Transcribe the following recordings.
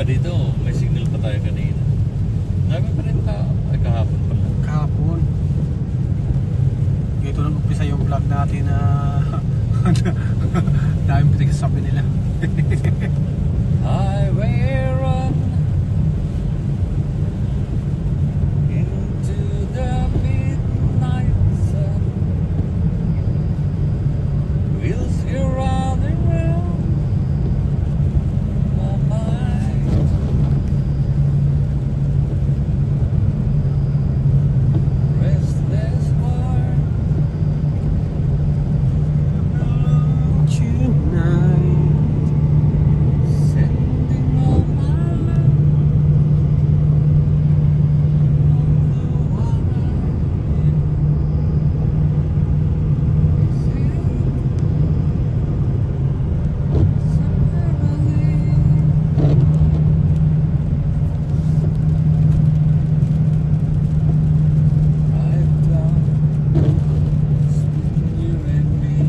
dito, may signal pa tayo kanina. Dami pa rin tao. Ay, kahapon pala. Kahapon. Dito nang umpisa yung vlog natin na daming pinagsasabi nila. Highway run into the midnight sun. Wheels go round and round my mind. Restless heart. Tonight. Sending all my love on the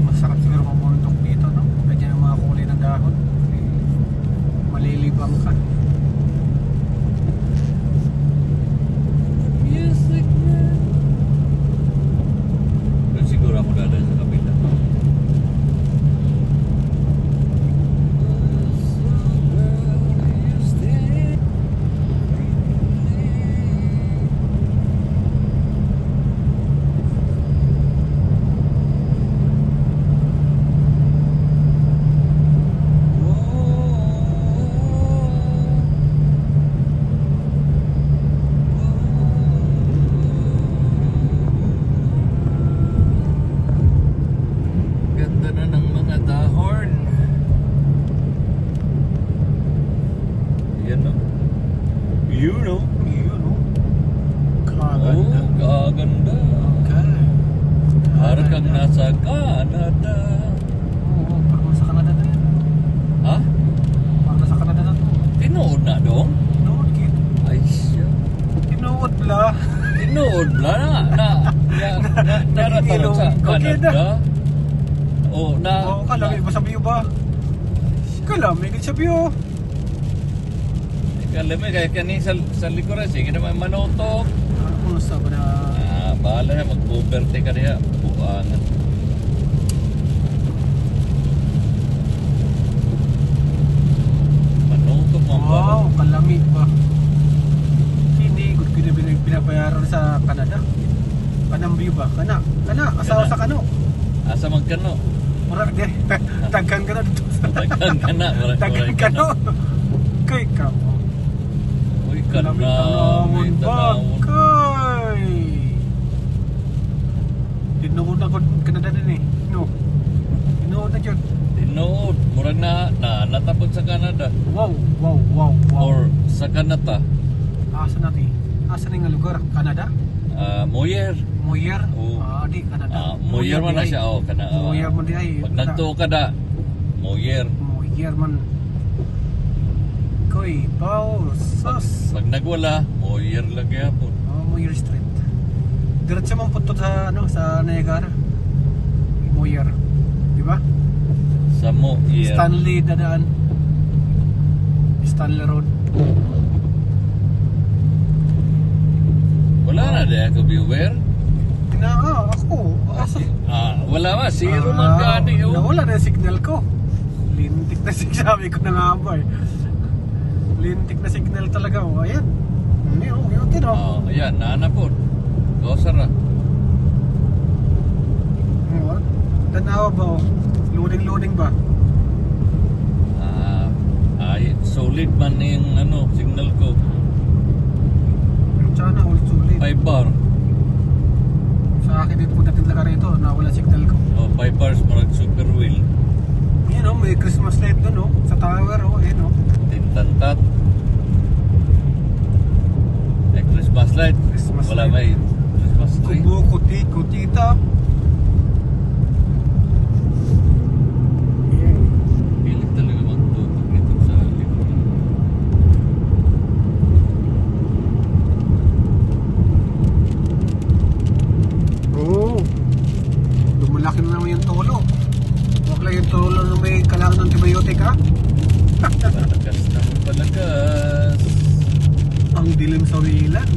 Masarap siguro mamundok dito, no? Ganyan ang mga kulay ng dahon. Malilibang ka. music man. Doon siguro ako dadaan sa kapila. Ganda na ng mga dahon. Yan no. You know. Yun, no? Oh, kaganda. Okay. Para kang nasa Canada. Oo, parang nasa Canada na yan. Ha? Parang nasa Canada na to. Tinood na dong? Tinood, kid. Ay siya. Tinood bla. Tinood na naratanong sa Okay Canada. Oh, na. Oo, kalamig ba sa biyo ba? Kalamig sa biyo. Kalamig kaya kani sa likuran sige naman manotok. Ano sa ba na? Bahala na mag-overte ka niya. Buangan. Manotok mo ba? Wow, kalamig ba? Hindi, good ko na binabayaran sa Canada. Kanang biyo ba? Kana, asawa Kana. sa kano. Asa magkano? Murag de, tagkan ka na dito. Dagan ka na. Tagkan ka na. Kay ka mo. Uy, Kalamig kanawon. tanawon ba? Kay. Tinuod na ko Canada din eh. No. Tinuod na dyan. Tinood. Murag na natapod sa Canada. Wow. Or sa Canada. Asa natin? Asa nga lugar? Canada? Moyer. Moyer? Oo. Di Canada. Moyer man na di ay. siya. Oh, Moyer man di ay. Pag nagtuo ka da, Moyer. Moyer man. Koy, Paul, sus. Pag nagwala, Moyer lang yapon. Moyer Street. Diretso man punto sa sa Niagara. Moyer. Di ba? Sa Moyer. Stanley dadaan. Stanley Road. Wala na di ako viewer. Ako. Asa? Wala ma, zero man gani. Oh. Nawala na yung signal ko. Lintik na sabi ko na nga ba eh. Lintik na signal talaga. Ayan. Yun din oh. Ayan, naana po. Gosar na. Tanawa ba oh? Loading ba? Solid man yung signal ko. Sana all solid. 5 bar. Sa akin dito pagdating lang rito, nawala signal ko. 5 bars, marag super wheel. Yun may Christmas light doon sa tower ayun Tintantat. Christmas light. Christmas Wala light. may Christmas tree. Kuti-kutita. Pilit talaga magtutok nito sa likod. Lumalaki na naman yung tolo. Huwag lang yung tolo na may kailangan ng antibiotic ha. Palakas naman palakas. dilim sa Whelan.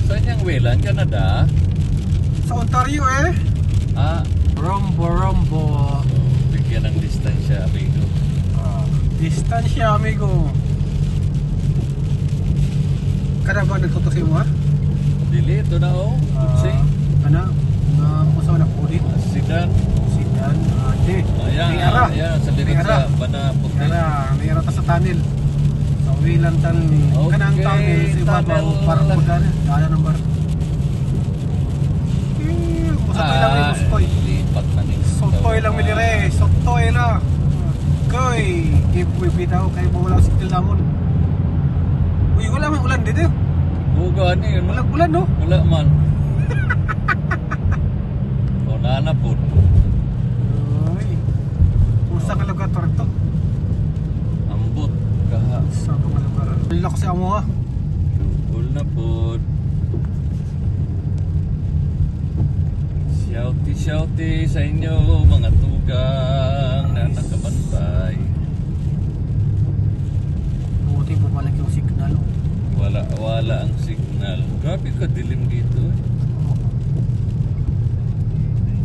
Saan yung Whelan? Canada? Sa Ontario eh. Ah, Rombo. so, bigyan ng distansya, amigo. Distansya, amigo. Kada ba nagtutusin mo ha? Dili, ito na oh. Kutsi. Ano? Usaw na po din. Sidan. Sidan. Di. Ayan, Mayara. ayan, sa diretsa. Bana, puti. Mayara ta sa tunnel. Sa Whelan tunnel. Okay, Kanang tunnel. Sa ibabaw. tunnel. Parang pudan. Dala ng bar. Musotoy lang may musotoy. lipat na ning Sotoy lang may dire. Sotoy lang. Koy. Giveaway bitaw. Kaya mo wala si Tilamon. Uy, wala may ulan dito. Buga ni yun. Walang ulan no? Wala man. O nana po. Uy. Usa nga lugar to. Ambot. Kaha. Sa itong lugar. Relax siya mo ha. Tugol na po. Shouty sa inyo mga tugang na nakabantay. Buti bumalik yung signal. Wala ang signal. Grabe ka dilim dito.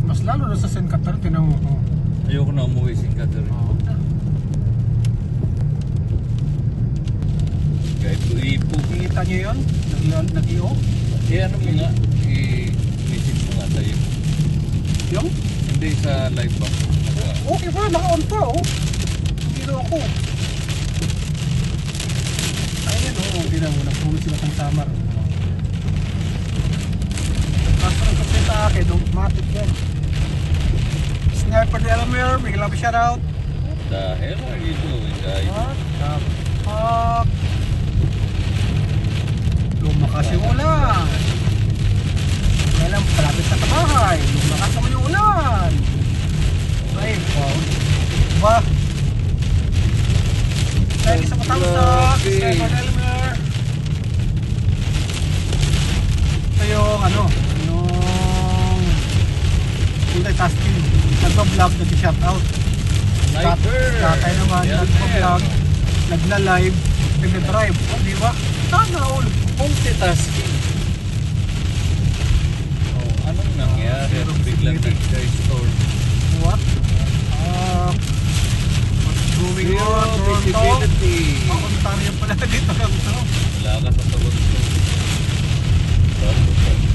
Mas lalo na sa San Qatar, tinang mo. Ayoko na umuwi Singapore. Kahit ipo. Kita niyo yun? Nag-iyo? Eh ano mo nga, i-message mo nga sa'yo. Yung? Hindi sa live ba? Okay pa, naka-on pa oh. Hindi na ako. Ayun oh, hindi na mo. Nagpulo sila ng samar. Kaso ng kasi sa akin, automatic yan. Sniper de Alamir, may love shoutout. What the hell are you doing, guys? What the fuck? Lumakas yung ulan. Kaya lang, palapit sa bahay. Lumakas naman yung ulan. Ay, wow. Ba? Dahil isa matawag sa Sniper de Alamir. Ito yung ano, yung multitasking. Nagpa-vlog, nag-shoutout. Sniper! Tatay naman, Yan, nagpa-vlog, nagla-live, nag-drive. Oh, di ba? Sana all. Multitasking. Oh, anong nangyari? Biglang nag-store. What? What's going Zero on, Toronto? visibility. Ontario pala dito lang to. Wala ka sa Toronto. Toronto.